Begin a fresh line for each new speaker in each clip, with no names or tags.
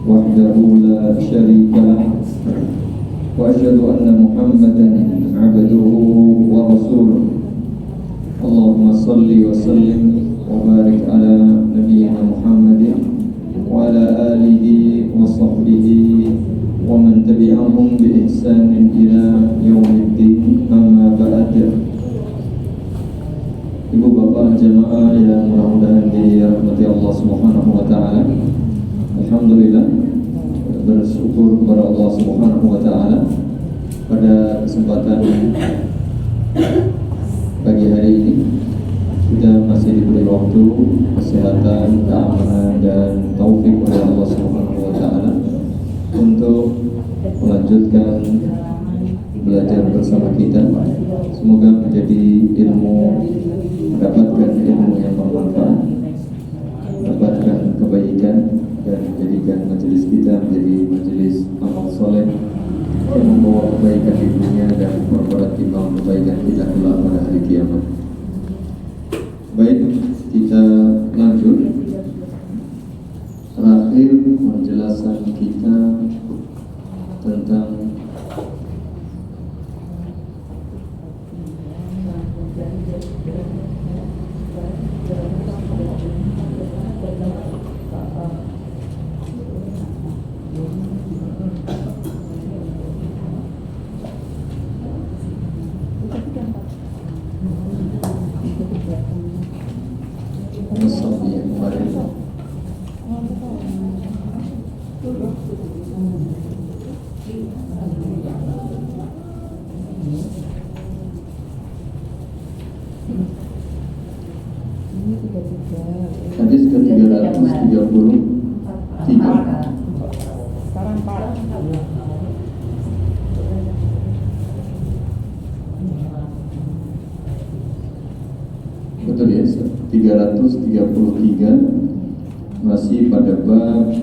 وحده لا شريك له وأشهد أن محمدا عبده ورسوله اللهم صل وسلم وبارك على نبينا محمد وعلى آله وصحبه ومن تبعهم بإحسان إلى يوم الدين أما بعد. Ibu bapak jemaah yang mudah-mudahan dirahmati Allah Subhanahu wa taala. Alhamdulillah, bersyukur kepada Allah Subhanahu wa taala pada kesempatan pagi hari ini kita masih diberi waktu, kesehatan, keamanan dan taufik oleh Allah Subhanahu wa taala untuk melanjutkan belajar bersama kita. Semoga mendapatkan ilmu yang bermanfaat, mendapatkan kebaikan dan menjadikan majelis kita menjadi majelis amal soleh yang membawa kebaikan di dunia dan berbuat timbang kebaikan kita kelak pada hari kiamat. Baik, kita lanjut. Terakhir penjelasan kita tentang hadis ke-333. Betul ya, 333 masih pada bab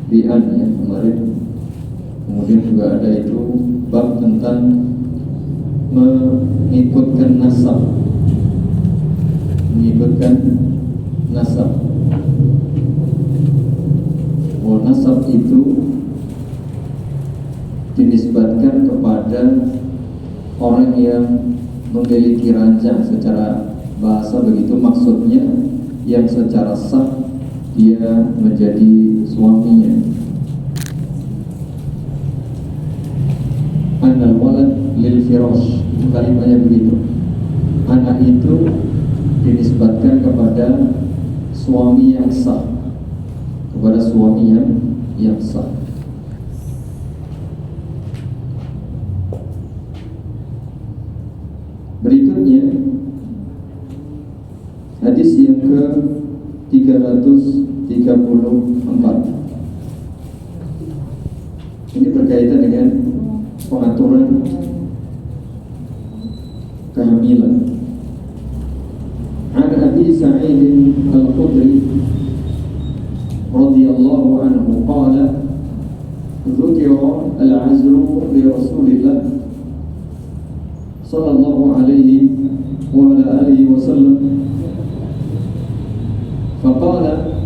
bi'an ya kemarin. Kemudian juga ada itu bab tentang mengikutkan nasab. Nasab itu dinisbatkan kepada orang yang memiliki raja secara bahasa, begitu maksudnya yang secara sah dia menjadi suaminya. Anal walad lil firash, itu kalimatnya begitu. Anak itu dinisbatkan kepada suami yang sah, kepada suami yang sah. Berikutnya hadis yang ke-334. Ini berkaitan dengan pengaturan kehamilan. An Abi Sa'id Al-Khudri radhiyallahu anhu qala dzukira al-'azru li Rasulillah sallallahu alaihi wa ala alihi wa sallam faqala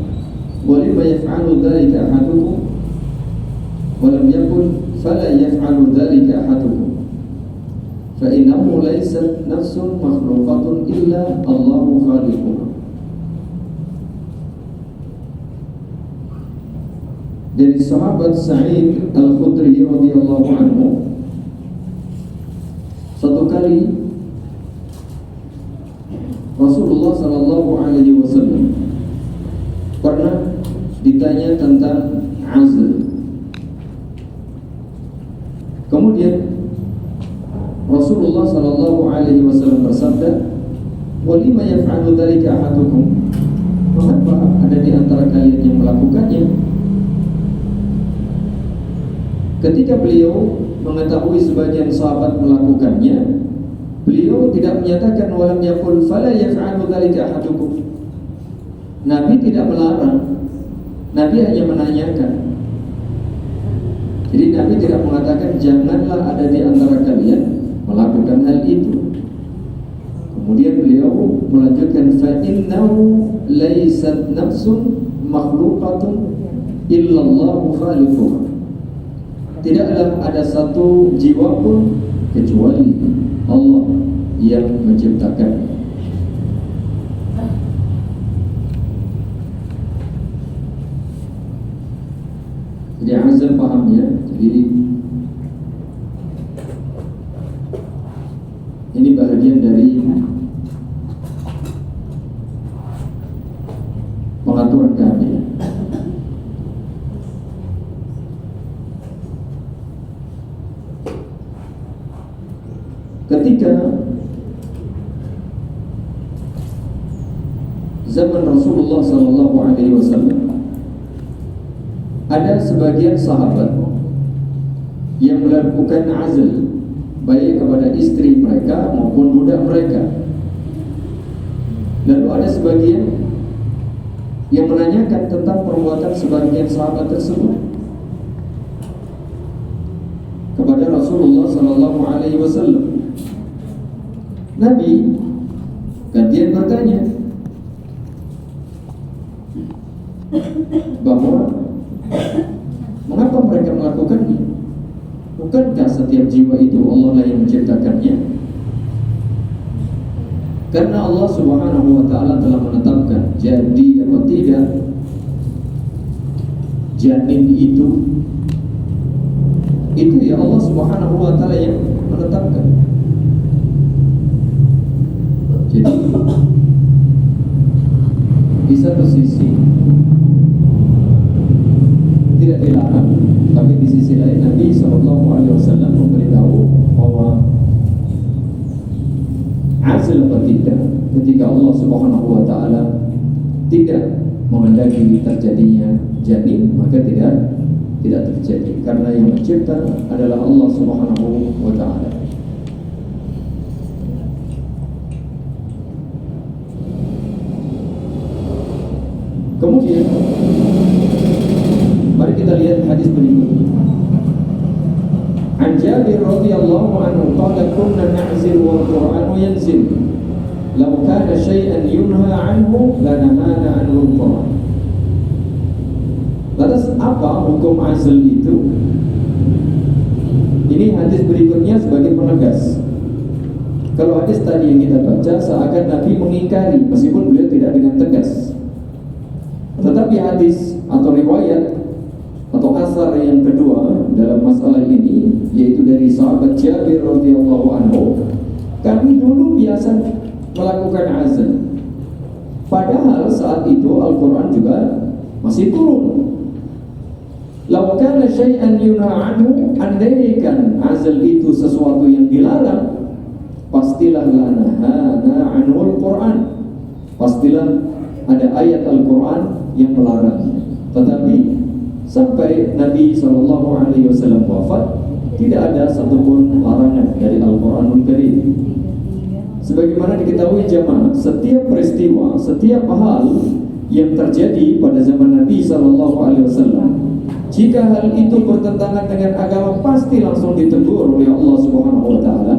wa lima yaf'alu dhalika ahadukum wa lam yakun fala yaf'alu dhalika ahadukum fa innahu laysat nafsun makhluqatun illa Allahu khaliquha. Dari sahabat Sa'id Al-Khudri radhiyallahu anhu, satu kali Rasulullah sallallahu alaihi wasallam pernah ditanya tentang azl. Kemudian Rasulullah sallallahu alaihi wasallam bersabda, "Wa lima yaf'alu dzalika ahadukum?" Mengapa ada di antara kalian yang melakukannya? Ketika beliau mengetahui sebagian sahabat melakukannya, beliau tidak menyatakan walam yaqul fala yaf'alu dzalika ahadukum. Nabi tidak melarang, Nabi hanya menanyakan. Jadi Nabi tidak mengatakan janganlah ada di antara kalian melakukan hal itu. Kemudian beliau melanjutkan, fa innahu laysat nafsun makhluqatun illallahu khaliquha. Tidaklah ada satu jiwa pun kecuali Allah yang menciptakan. Jadi Azal paham ya. Jadi ini bahagian dari pengaturan kehamilan. Ketika zaman Rasulullah SAW, ada sebagian sahabat yang melakukan azal baik kepada istri mereka maupun budak mereka. Lalu ada sebagian yang menanyakan tentang perbuatan sebagian sahabat tersebut kepada Rasulullah SAW. Nabi gantian bertanya bahwa mengapa mereka melakukannya? Bukankah setiap jiwa itu Allah lah yang menciptakannya? Karena Allah Subhanahu wa ta'ala telah menetapkan jadi atau tidak janin itu ya Allah Subhanahu wa ta'ala yang menetapkan. Jadi di satu sisi tidak dilarang, tapi di sisi lain Nabi SAW memberitahu bahwa azal atau tidak, ketika Allah Subhanahu wa ta'ala tidak menghendaki terjadinya janin, maka tidak terjadi, karena yang mencipta adalah Allah Subhanahu wa ta'ala. Kemudian mari kita lihat hadis berikutnya. An Jabir radhiyallahu anhu qala kunna na'zil wal Qur'anu yanzil law kana syai'an yunha anhu lanahana anhu al-Qur'an. Lantas apa hukum azal itu? Ini hadis berikutnya sebagai penegas. Kalau hadis tadi yang kita baca seakan Nabi mengingkari meskipun beliau tidak dengan tegas. Tetapi hadis atau riwayat atau asar yang kedua dalam masalah ini, yaitu dari sahabat Jabir radhiyallahu anhu, kami dulu biasa melakukan azan. Padahal saat itu Al-Quran juga masih turun. Law kana syai'an yunha anhu, andaikan azal itu sesuatu yang dilarang, pastilah lanahana anhul Quran, pastilah ada ayat Al-Quran yang melarang. Tetapi sampai Nabi SAW wafat, tidak ada satupun larangan dari Al-Quranul Karim. Sebagaimana diketahui jamaah, setiap peristiwa, setiap hal yang terjadi pada zaman Nabi SAW, jika hal itu bertentangan dengan agama, pasti langsung ditegur oleh Allah Subhanahu wa ta'ala,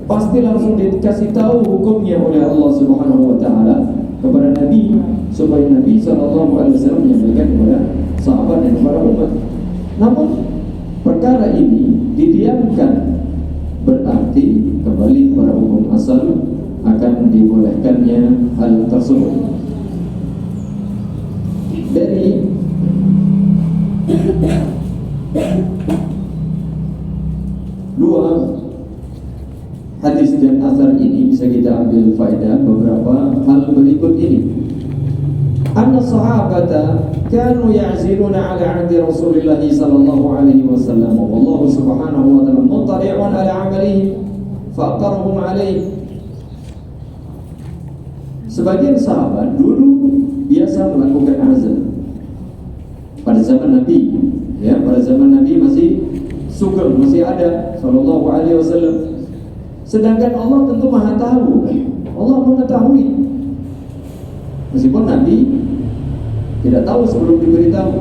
pasti langsung dikasih tahu hukumnya oleh Allah Subhanahu wa ta'ala kepada Nabi, supaya Nabi SAW menyampaikan kepada sahabat dan kepada umat. Namun perkara ini didiamkan, berarti kembali kepada hukum asal, akan dibolehkannya hal tersebut. Dari dua hadis dan asar ini bisa kita ambil faedah beberapa hal berikut ini. Anna sahabata kanu ya'ziluna ala 'ahdi Rasulillah sallallahu alaihi wasallam, wallahu subhanahu wa ta'ala muttali'un ala 'amalihim faqarhum alaihi. Sebagian sahabat dulu biasa melakukan azan pada zaman Nabi, ya, pada zaman Nabi masih sugeng, masih ada sallallahu alaihi wasallam. Sedangkan Allah tentu Maha tahu, Allah mengetahui. Meskipun Nabi tidak tahu sebelum diberitahu,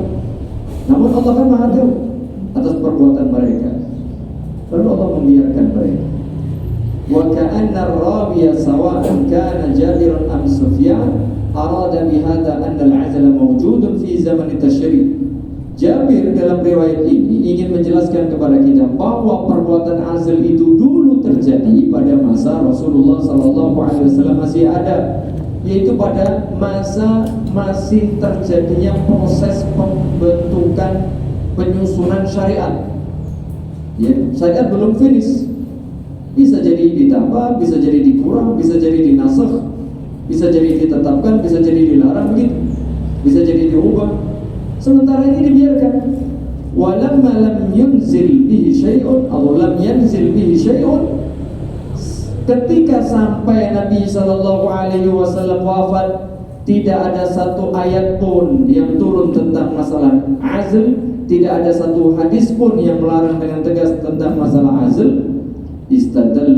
namun Allah kan Maha tahu atas perbuatan mereka. Lalu Allah membiarkan mereka. wa ka'anna ar-rawiya sawa'an kana Jabir am Sufyan arada bihadza anna al-'azla mawjudun fi zaman at-tasyri'. Jabir dalam riwayat ini ingin menjelaskan kepada kita bahwa perbuatan azl itu dulu terjadi pada masa Rasulullah SAW masih ada, yaitu pada masa masih terjadinya proses pembentukan penyusunan syariat. Ya, syariat belum finish. Bisa jadi ditambah, bisa jadi dikurang, bisa jadi dinasakh, bisa jadi ditetapkan, bisa jadi dilarang gitu. Bisa jadi diubah. Sementara ini dibiarkan. Walamma lam yunzil bihi syai'un atau lam yanzil bihi syai'un, ketika sampai Nabi SAW wafat, tidak ada satu ayat pun yang turun tentang masalah azl, tidak ada satu hadis pun yang melarang dengan tegas tentang masalah azl. Istadalla